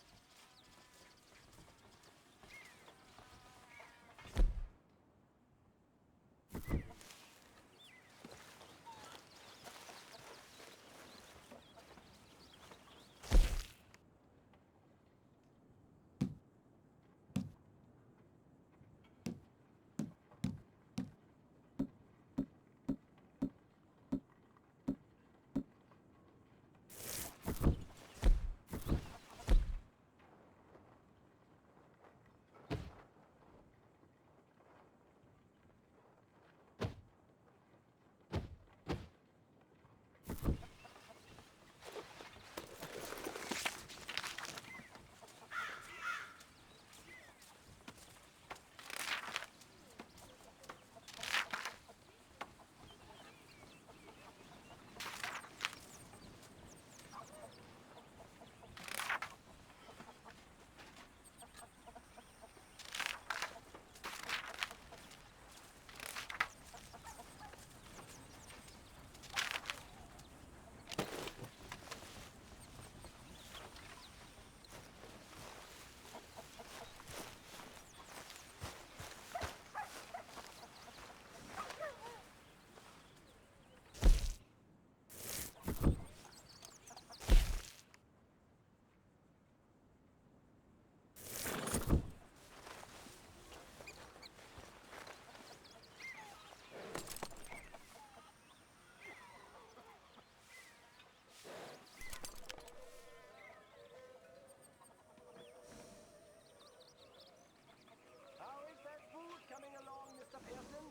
How is that food coming along, Mr. Pearson?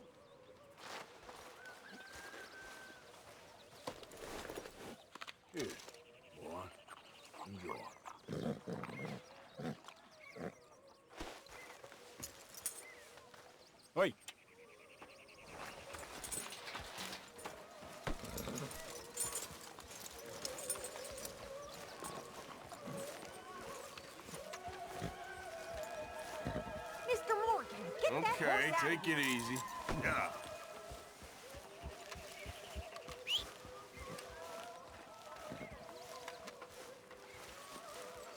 Here, boy. Enjoy. Wait. Mr. Morgan, get that Okay, horse out. take it easy. Yeah.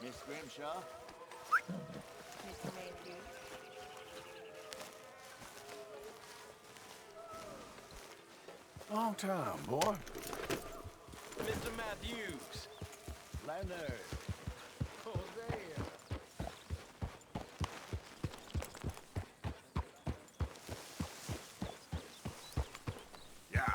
Miss Grimshaw? Mr. Matthews. Long time, boy. Mr. Matthews! Leonard! Hosea! Yeah.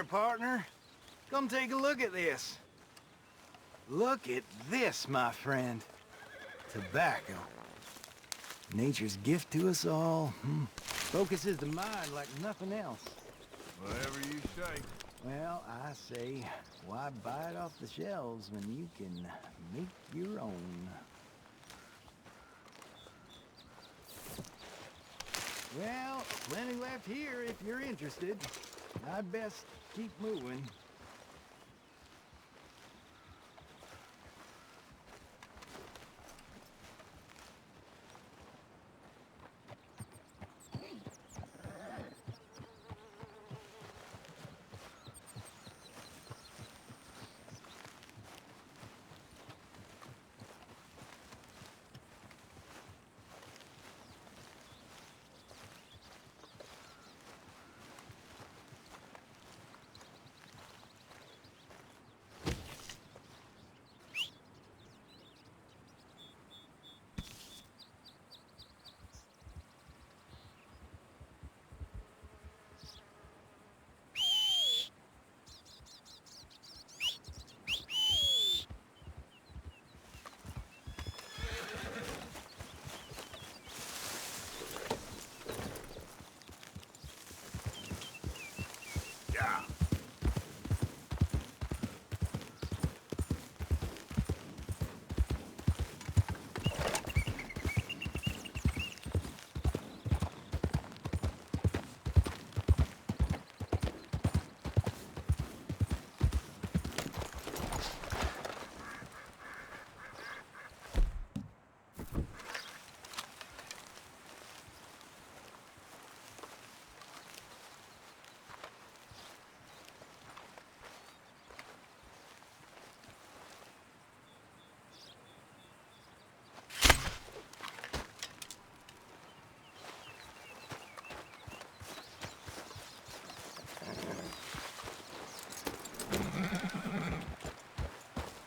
here, partner. Come take a look at this. Look at this, my friend. Tobacco. Nature's gift to us all. Focuses the mind like nothing else. Whatever you say. Well, I say, why buy it off the shelves when you can make your own? Well, plenty left here if you're interested. I'd best keep moving.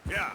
Yeah.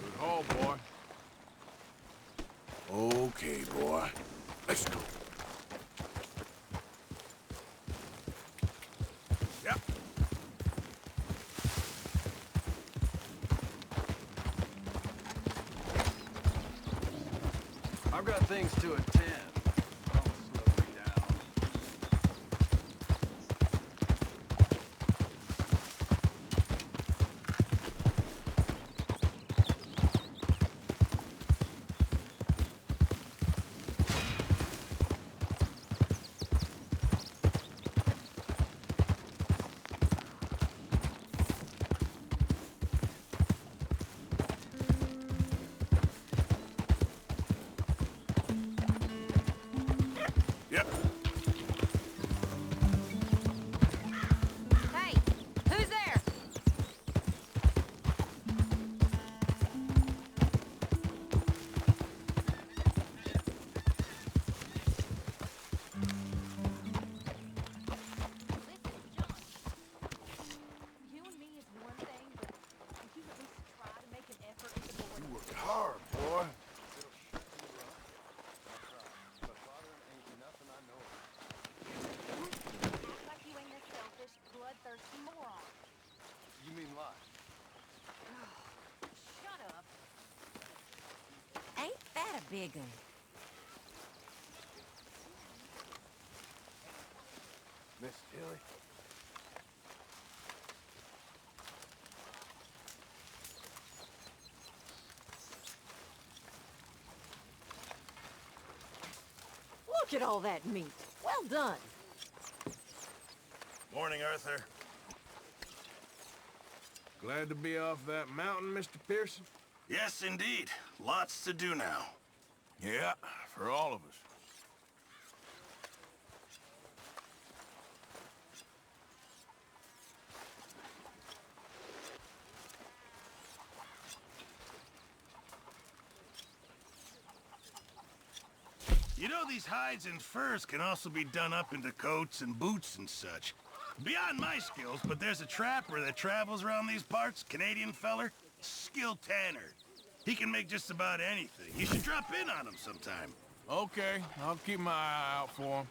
Good haul, boy. Okay, boy. Let's go. Yep. I've got things to attend. Don't slow me down. big un. Miss Tilly? Look at all that meat. Well done. Morning, Arthur. Glad to be off that mountain, Mr. Pearson? Yes, indeed. Lots to do now. Yeah, for all of us. You know, these hides and furs can also be done up into coats and boots and such. Beyond my skills, but there's a trapper that travels around these parts, Canadian feller, skilled tanner. He can make just about anything. You should drop in on him sometime. Okay, I'll keep my eye out for him.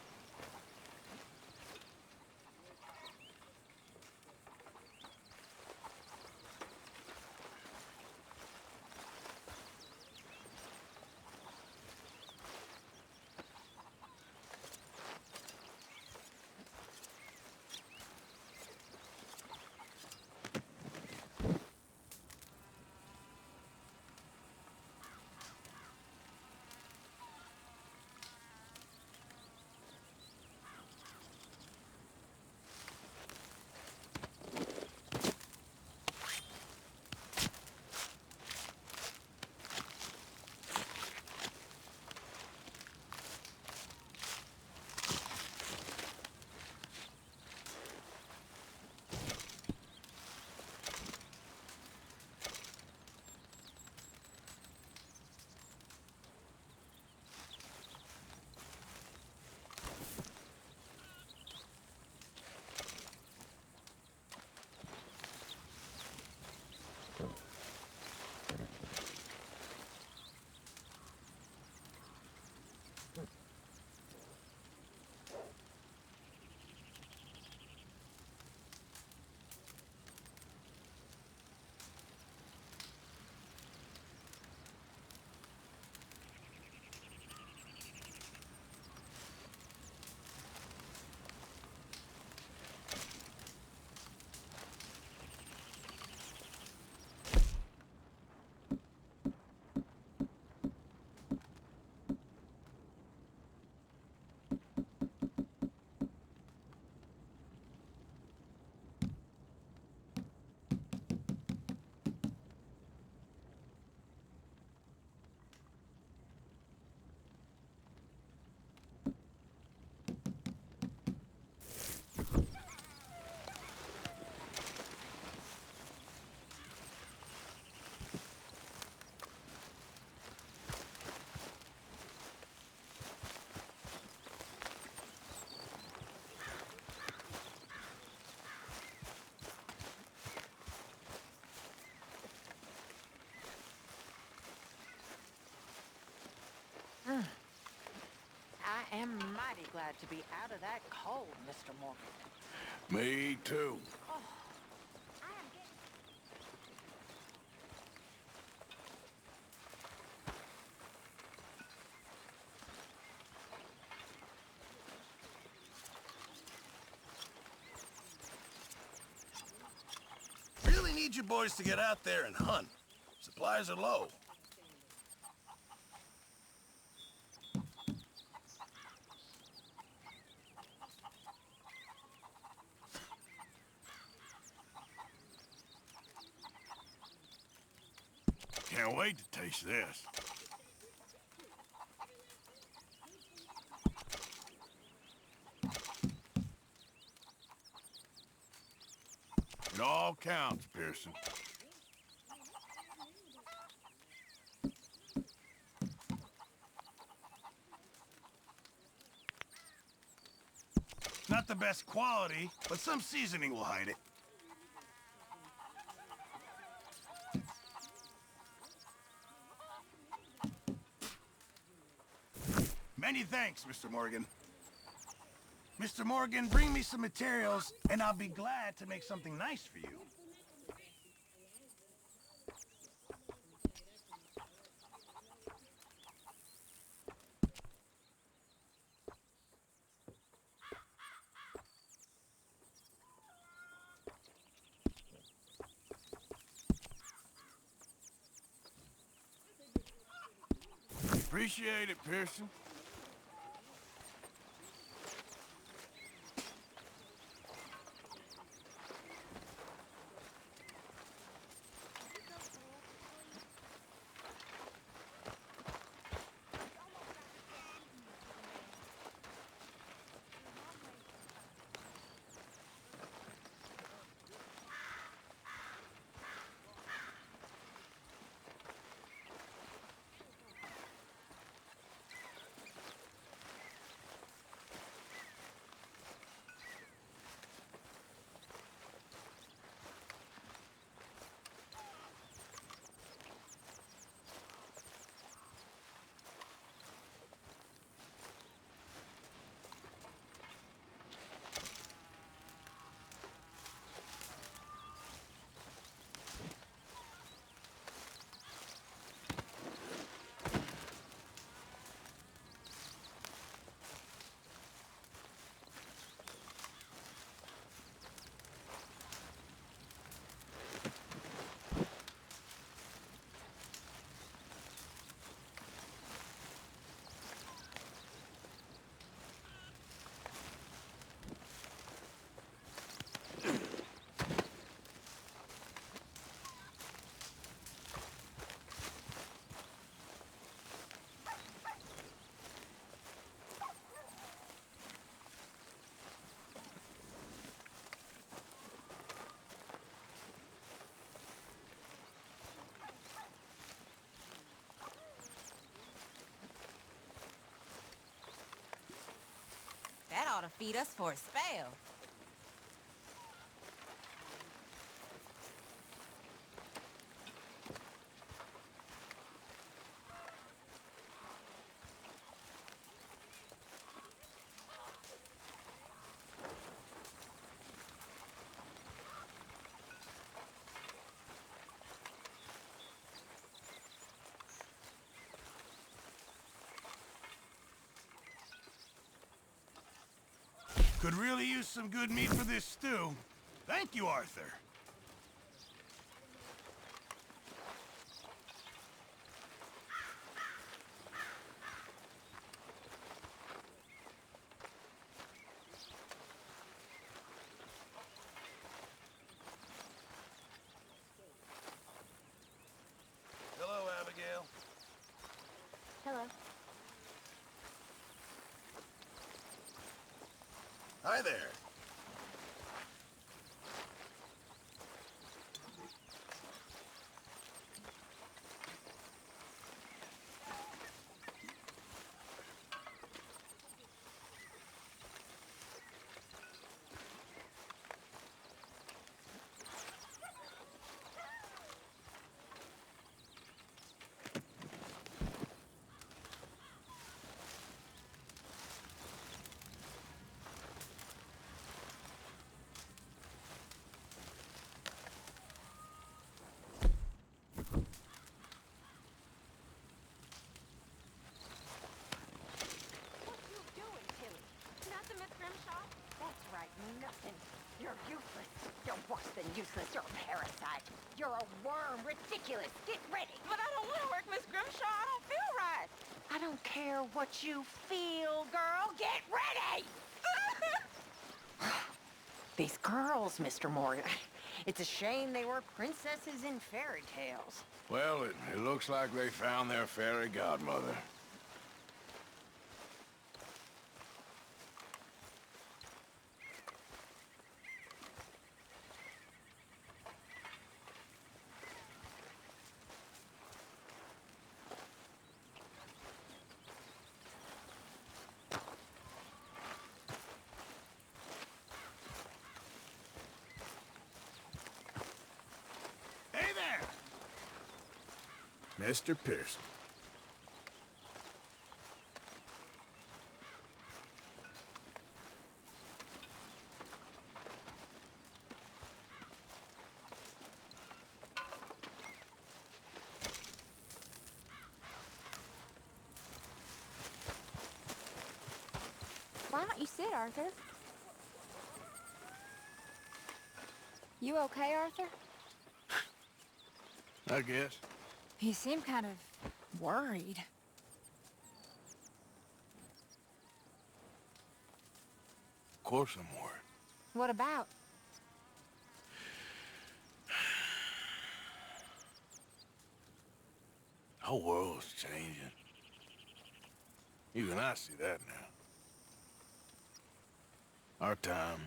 I am mighty glad to be out of that cold, Mr. Morgan. Me too. Really need you boys to get out there and hunt. Supplies are low. Can't wait to taste this. It all counts, Pearson. Not the best quality, but some seasoning will hide it. Many thanks, Mr. Morgan. Mr. Morgan, bring me some materials, and I'll be glad to make something nice for you. Appreciate it, Pearson. That ought to feed us for a spell. Could really use some good meat for this stew. Thank you, Arthur. Hello, Abigail. Hello. Hi there. Nothing. You're useless. You're worse than useless. You're a parasite. You're a worm. Ridiculous. Get ready. But I don't want to work, Miss Grimshaw. I don't feel right. I don't care what you feel, girl. Get ready! These girls, Mr. Morgan. It's a shame they were princesses in fairy tales. Well, it looks like they found their fairy godmother. Mr. Pearson. Why don't you sit, Arthur? You okay, Arthur? I guess. You seem kind of worried. Of course I'm worried. What about? The whole world's changing. Even I see that now. Our time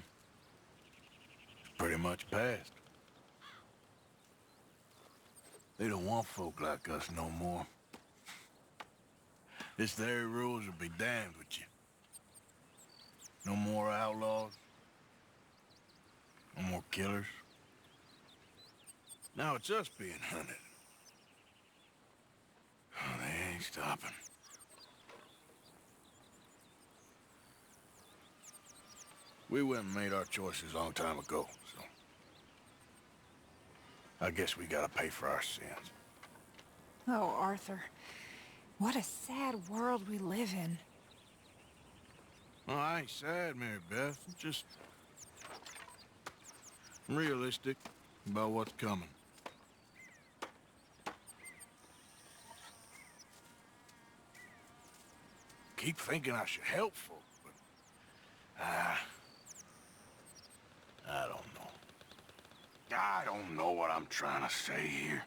is pretty much past. They don't want folk like us no more. This very rules will be damned with you. No more outlaws. No more killers. Now it's us being hunted. Oh, they ain't stopping. We went and made our choices a long time ago, so... I guess we gotta pay for our sins. Oh, Arthur. What a sad world we live in. Well, I ain't sad, Mary Beth. I'm just... realistic about what's coming. Keep thinking I should help folk, but... I don't know. I don't know what I'm trying to say here.